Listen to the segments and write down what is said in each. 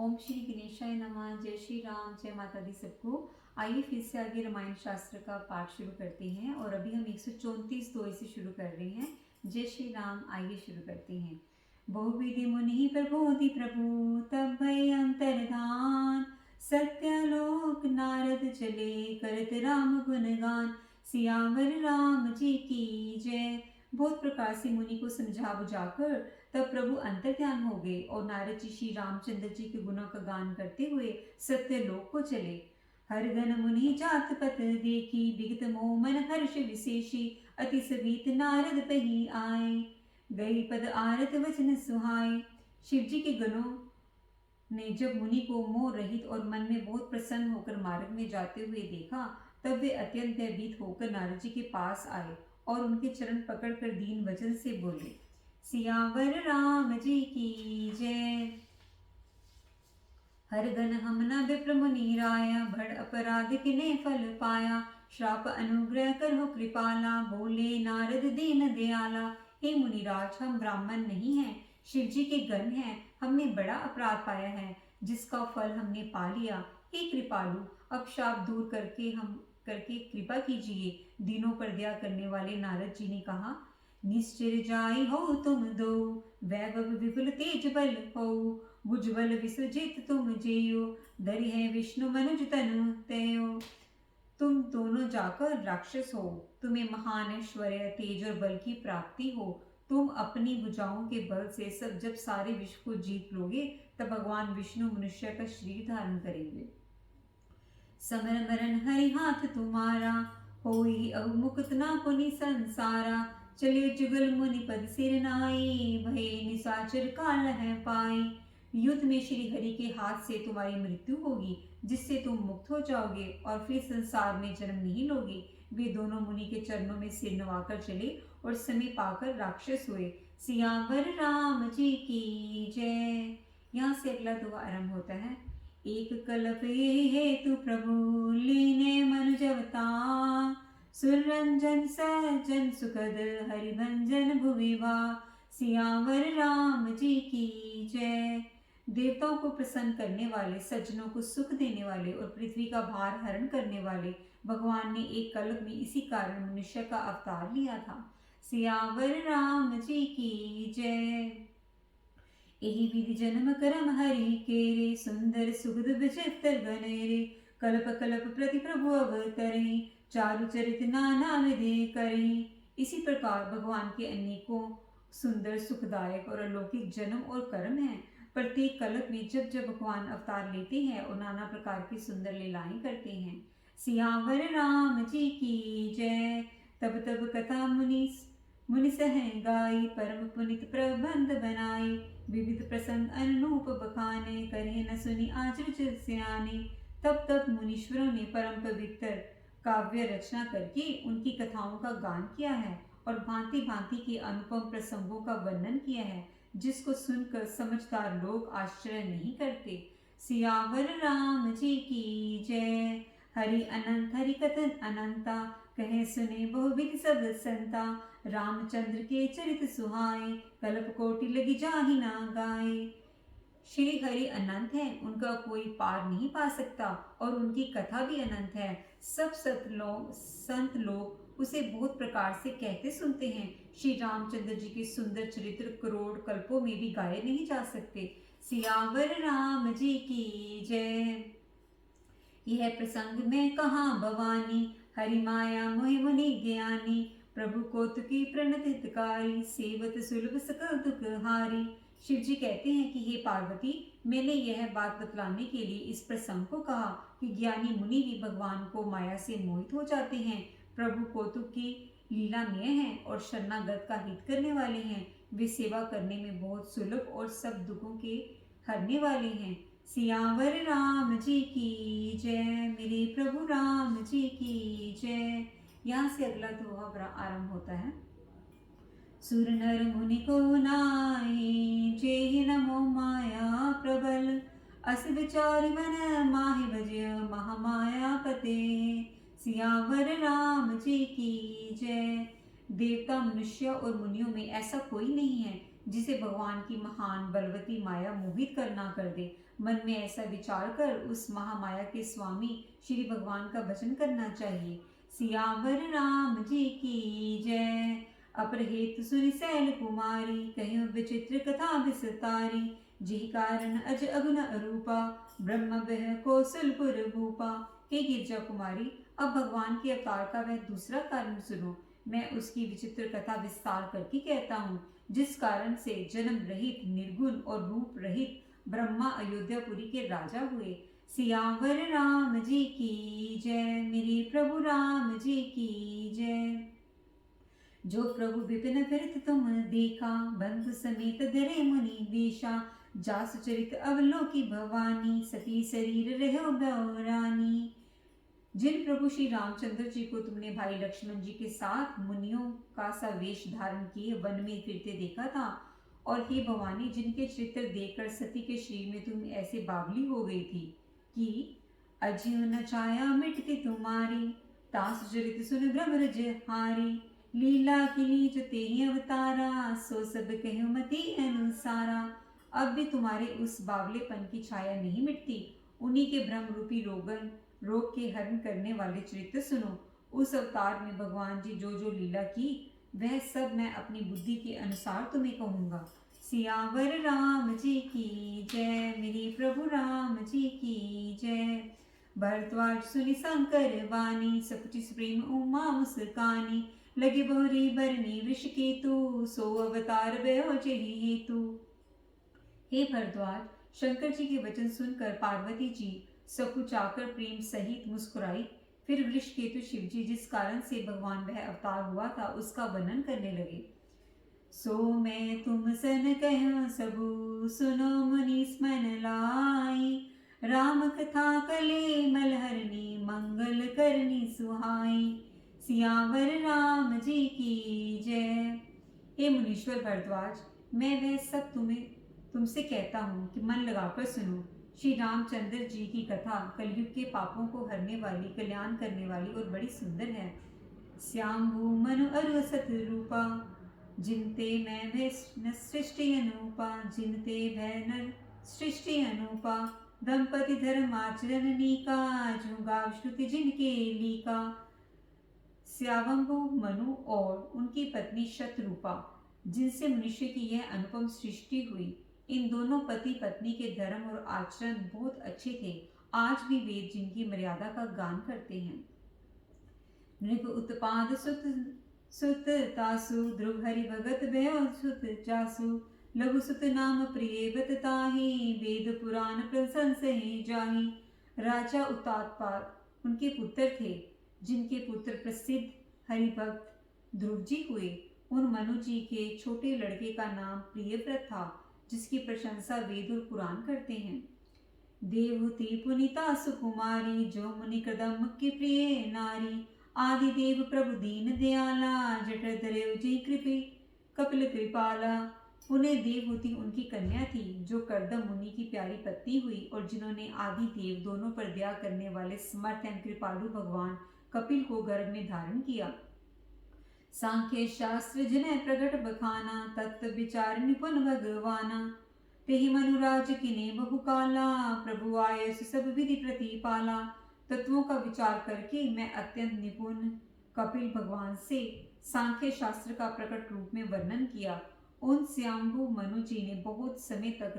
ओम श्री गणेशाय नमः। जय श्री राम, जय माता दी सबको। आइए फिर से आगे रामायण शास्त्र का पाठ शुरू करते हैं और अभी हम 134 दोहे से शुरू कर रहे हैं। जय श्री राम। आइए शुरू करते हैं। बहुविधि मुनि प्रबोधि प्रभु तब भय अंतर्धान, सत्यलोक नारद चले करत राम गुणगान। सियावर राम जी की जय। बहुत प्रकार से मुनि को समझा बुझाकर तब प्रभु अंतर ध्यान हो गए और नारद जी श्री रामचंद्र जी के गुणों का गान करते हुए सत्यलोक को चले। हर गण मुनि जात पत देखी, विगत मोह मन हर्ष विशेषी, अति सवीत नारद पही आए, गई पद आरत वचन सुहाए। शिव जी के गणों ने जब मुनि को मोह रहित और मन में बहुत प्रसन्न होकर मार्ग में जाते हुए देखा, तब वे अत्यंत भयभीत होकर नारद जी के पास आए और उनके चरण पकड़कर दीन वचन से बोले, सियावर राम जी की जय। हर गण हम न विप्र मुनि राया, भड़ अपराध किने फल पाया, श्राप अनुग्रह करो कृपाला, बोले नारद दीन दयाला। हे मुनिराज, हम ब्राह्मण नहीं हैं, शिव जी के गण हैं। हमने बड़ा अपराध पाया है जिसका फल हमने पा लिया। हे कृपालु, अब शाप दूर करके कृपा कीजिए। दीनों पर दया करने वाले नारद जी ने कहा, निश्चिर जाई हो तुम दो, वैभव विपुल तेज बल हो, भुजबल विसर्जित तुम जेयो, धरि है विष्णु मनुज तनु तयो। तुम दोनों जाकर राक्षस हो, तुम्हें महान ऐश्वर्य तेज और बल की प्राप्ति हो। तुम अपनी भुजाओं के बल से जब सारे विश्व को जीत लोगे, तब भगवान विष्णु मनुष्य का शरीर धारण करेंगे। समर मरण हरि हाथ तुम्हारा, होई अब मुकुत ना पुनि संसारा, चले जुगल मुनि पद सिर नाई, भय निशाचर काल है पाई। युद्ध में श्री हरि के हाथ से तुम्हारी मृत्यु होगी, जिससे तुम मुक्त हो जाओगे और फिर संसार में जन्म नहीं लोगे। वे दोनों मुनि के चरणों में सिर नवाकर चले और समय पाकर राक्षस हुए। सियावर राम जी की जय। यहाँ से अगला दुआ आरंभ होता है। एक कल्प हेतु प्रभु लीने मनुज अवतार, सुररंजन सज्जन सुखद हरिभंजन भुवि भा। सियावर राम जी की जय। देवताओं को प्रसन्न करने वाले, सज्जनों को सुख देने वाले और पृथ्वी का भार हरण करने वाले भगवान ने एक कल्प में इसी कारण मनुष्य का अवतार लिया था। सियावर राम जी की जय। एहि विधि जन्म करम हरि केरे, सुंदर सुगध विचित्र गणेरे, कल्प कल्प प्रति प्रभु अवतरे, चारु चरित नाना विधि करे। इसी प्रकार भगवान के अनेकों सुंदर सुखदायक और अलौकिक जन्म और कर्म हैं। प्रत्येक कल्प में जब जब भगवान अवतार लेते हैं और नाना प्रकार की सुंदर लीलाएं करते हैं। सियावर राम जी की जय। तब तब कथा मुनि सह गाई, परम पुनित प्रबंध बनाई, विविध प्रसंग अनुरूप बखाने, करे न सुनी आचर सियाने। तब तब मुनीश्वरों ने परम पवित्र काव्य रचना करके उनकी कथाओं का गान किया है और भांति भांति के अनुपम प्रसंगों का वर्णन किया है, जिसको सुनकर समझदार लोग आश्चर्य नहीं करते। सियावर राम जी की जय। हरि अनंत हरि कथन अनंता, कहे सुने बहुविध सब संता, रामचंद्र के चरित सुहाए, कल्प कोटि लगी जाहि ना गाए। श्री हरि अनंत है, उनका कोई पार नहीं पा सकता और उनकी कथा भी अनंत है। सब संत लोग उसे बहुत प्रकार से कहते सुनते हैं। श्री रामचंद्र जी के सुंदर चरित्र करोड़ कल्पों में भी गाए नहीं जा सकते। सियावर राम जी की जय। यह प्रसंग में कहाँ भवानी, हरि माया मोहि मुनि ज्ञानी, प्रभु कौतुकी प्रणतितकारी, सेवत सुलभ सकल दुख हारी। शिव जी कहते हैं कि हे पार्वती, मैंने यह बात बतलाने के लिए इस प्रसंग को कहा कि ज्ञानी मुनि भी भगवान को माया से मोहित हो जाते हैं। प्रभु कौतुक की लीला में हैं और शरणागत का हित करने वाले हैं। वे सेवा करने में बहुत सुलभ और सब दुखों के हरने वाले हैं। सियावर राम जी की जय। मेरे प्रभु राम जी की जय। यहाँ से अगला दोहा आरंभ होता है। सुर नर मुनि को नाई, जेहि नमो माया प्रबल, अस विचार मन माहि भजय महामाया पते। सियावर राम जी की जय। देवता, मनुष्य और मुनियों में ऐसा कोई नहीं है जिसे भगवान की महान बलवती माया मोहित कर ना कर दे। मन में ऐसा विचार कर उस महामाया के स्वामी श्री भगवान का भजन करना चाहिए। सियावर राम जी की जय। अपर हेतु सुनि सैल कुमारी, कहियो विचित्र कथा विस्तारी। जिहि कारण अज अगुन अरूपा, ब्रह्म बह कौशलपुर भूपा। हे गिरजा कुमारी, अब भगवान के अवतार का वह दूसरा कारण सुनो। मैं उसकी विचित्र कथा विस्तार करके कहता हूँ, जिस कारण से जन्म रहित, निर्गुण और रूप रहित ब्रह्मा अयोध्यापुरी के राजा हुए। सियावर राम जी की जय। मेरे प्रभु राम जी की जय। जो प्रभु विपिन फिरत तुम देखा, बंधु समेत धरे मुनि वेशा। जासु चरित अवलोकी भवानी, सती शरीर रहो बौरानी। जिन प्रभु श्री रामचंद्र जी को तुमने भाई लक्ष्मण जी के साथ मुनियों का सा वेश धारण किए वन में फिरते देखा था, और हे भवानी, जिनके चित्र देखकर सती के शरीर में तुम ऐसे बावली हो गई थी कि अजियो न छाया मिटती तुम्हारी। तासु चरित सुन ब्रह्मरज हारी। लीला की लीज तेहि अवतारा, सो सब कहो मति अनुसारा। अब भी तुम्हारे उस बावलेपन की छाया नहीं मिटती। उन्हीं के ब्रह्म रूपी रोग के हरण करने वाले चरित्र सुनो। उस अवतार में भगवान जी जो जो लीला की, वह सब मैं अपनी बुद्धि के अनुसार तुम्हें कहूँगा। सियावर राम जी की जय। मेरे प्रभु राम जी की जय। भरद्वाज सुनि शंकर वाणी, सकुचि प्रेम उमा मुस्कानी। लगे बहुरी बरनी वृषकेतु, सो अवतार भयो जेहि हेतु। हे भरद्वाज, शंकर जी के वचन सुनकर पार्वती जी सकुचाकर प्रेम सहित मुस्कुराई। फिर वृषकेतु शिव जी जिस कारण से भगवान वह अवतार हुआ था, उसका वर्णन करने लगे। सो मैं तुम सन कह सबु, सुनो मुनि स्मन लाई। राम कथा कले मलहरनी, मंगल करनी सुहाई। सियावर राम जी की जय। हे मुनीश्वर भरद्वाज, मैं वह सब तुमसे कहता हूँ कि मन लगाकर सुनो। श्री रामचंद्र जी की कथा कलयुग के पापों को हरने वाली, कल्याण करने वाली और बड़ी सुंदर है। श्याम्भू मनु अरु सत रूपा, जिनते मैं भय सृष्टि अनूपा। जिनते भय नर सृष्टि अनूपा, दंपति धर्माचरण नीका। जो गाव श्रुति जिनके लीका। श्यावंभु मनु और उनकी पत्नी शतरूपा, जिनसे मनुष्य की यह अनुपम सृष्टि हुई, इन दोनों पति पत्नी के धर्म और आचरण बहुत अच्छे थे। आज भी वेद जिनकी मर्यादा का गान करते हैं। नृप उत्पाद सुत तासु, ध्रुव हरि भगत भयो सुत जासु। लघु सुत नाम प्रिय बत ताहि, वेद पुराण प्रशंसहि जाहि। राजा उत्पाद उनके पुत्र थे, जिनके पुत्र प्रसिद्ध हरिभक्त ध्रुव जी हुए। उन मनु जी के छोटे लड़के का नाम प्रियव्रत था, जिसकी प्रशंसा वेद और पुराण करते हैं। देवहूति पुनीता सुकुमारी, जो मुनि कदम की प्रिय नारी। आदि देव प्रभु दीन दयाला, जठर धरे जी कृपी कपिल कृपाला। पुण्य देवहूति उनकी कन्या थी, जो करदम मुनि की प्यारी पत्नी हुई, और जिन्होंने आदि देव दोनों पर दया करने वाले समर्थ एवं कृपालु भगवान कपिल को गर्भ में धारण किया। सांख्य शास्त्र जिन्हें प्रगट बखाना, तत्व विचार निपुण भगवाना। तेहि मनुराज किने बहु काला, प्रभु आय सब विधि प्रतिपाला। तत्वों का विचार करके मैं अत्यंत निपुण कपिल भगवान से सांख्य शास्त्र का प्रकट रूप में वर्णन किया। उन श्याम्भु मनु जी ने बहुत समय तक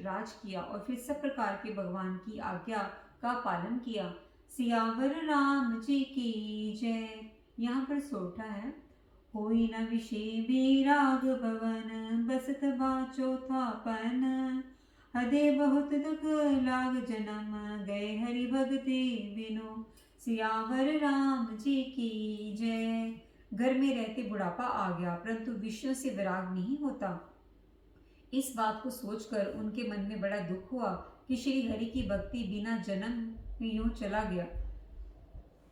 राज किया और फिर सब प्रकार के भगवान की आज्ञा का पालन किया। सियावर राम जी की जय। यहाँ पर सोठा है। होई न विषय विराग भवन, बसत बाचो थापन। हदे बहुत दुख लाग जन्म, गए हरि भगति बिनु। सियावर राम जी की जय। घर में रहते बुढ़ापा आ गया, परंतु विषयों से विराग नहीं होता। इस बात को सोचकर उनके मन में बड़ा दुख हुआ कि श्री हरि की भक्ति बिना जन्म यूं चला गया।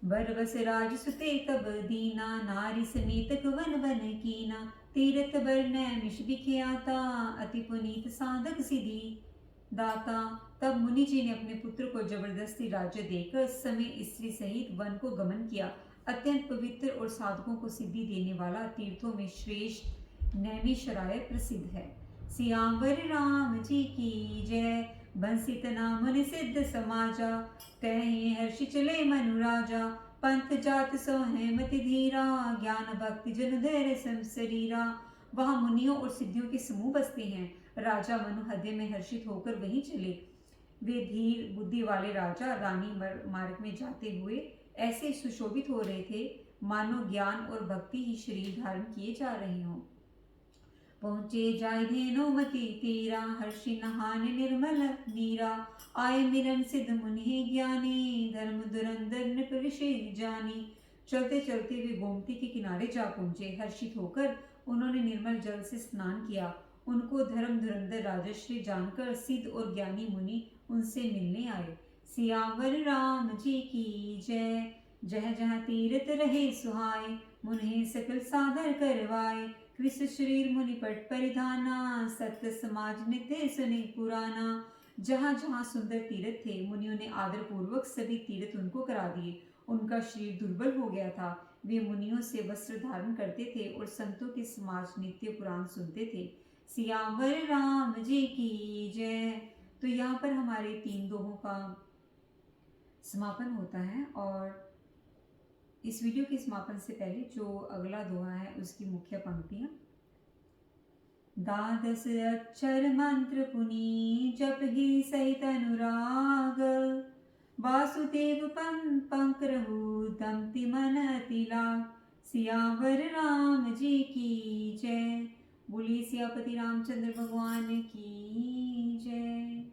बरबस राज सुते तब दीना, नारी समेत वन वन कीना। तीरथ बरन मिश बिख्याता, अति पुनीत साधक सिद्धि दाता। तब मुनि जी ने अपने पुत्र को जबरदस्ती राज्य देकर उस समय स्त्री सहित वन को गमन किया। अत्यंत पवित्र और साधकों को सिद्धि देने वाला तीर्थों में श्रेष्ठ नैमिषारण्य प्रसिद्ध है। सियावर राम जी की जय। बंसी तना मुनि सिद्ध समाजा, तहि हर्षि चले मनु राजा। पंथ जात सो है मति धीरा, ज्ञान भक्ति जन धैर्य सम शरीरा। वहाँ मुनियों और सिद्धियों के समूह बसते हैं। राजा मनु हृदय में हर्षित होकर वहीं चले। वे धीर बुद्धि वाले राजा रानी मार्ग में जाते हुए ऐसे सुशोभित हो रहे थे मानो ज्ञान और भक्ति ही शरीर धारण किए जा रहे हों। पहुँचे जाय धेनुमति तीरा, हर्षि नहाने निर्मल नीरा। आए मिलन सिद्ध मुनि ज्ञानी, धर्म धुरंधर नृप ऋषि जानी। चलते चलते वे गोमती के किनारे जा पहुँचे। हर्षित होकर उन्होंने निर्मल जल से स्नान किया। उनको धर्म धुरंधर राजश्री जानकर सिद्ध और ज्ञानी मुनि उनसे मिलने आए। सियावर राम जी की जय। जह जहाँ तीरथ रहे सुहाए, मुनि सकल सादर करवाए। कृष्ण शरीर मुनि पट परिधाना, सत्य समाज नित्य सुनि पुराना। जहाँ जहाँ सुंदर तीर्थ थे मुनियों ने आदर पूर्वक सभी तीर्थ उनको करा दिए। उनका शरीर दुर्बल हो गया था। वे मुनियों से वस्त्र धारण करते थे और संतों के समाज नित्य पुराण सुनते थे। सियावर राम जी की जय। तो यहाँ पर हमारे 3 दोहों का समापन होता है। और इस वीडियो के समापन से पहले जो अगला दोहा है उसकी मुख्य पंक्तियां। द्वादश अक्षर मंत्र पुनी, जप ही सहित अनुराग। वासुदेव पंकरहु, दमति मन अति लाग। सियावर राम जी की जय। बोलिए सियापति रामचंद्र भगवान की जय।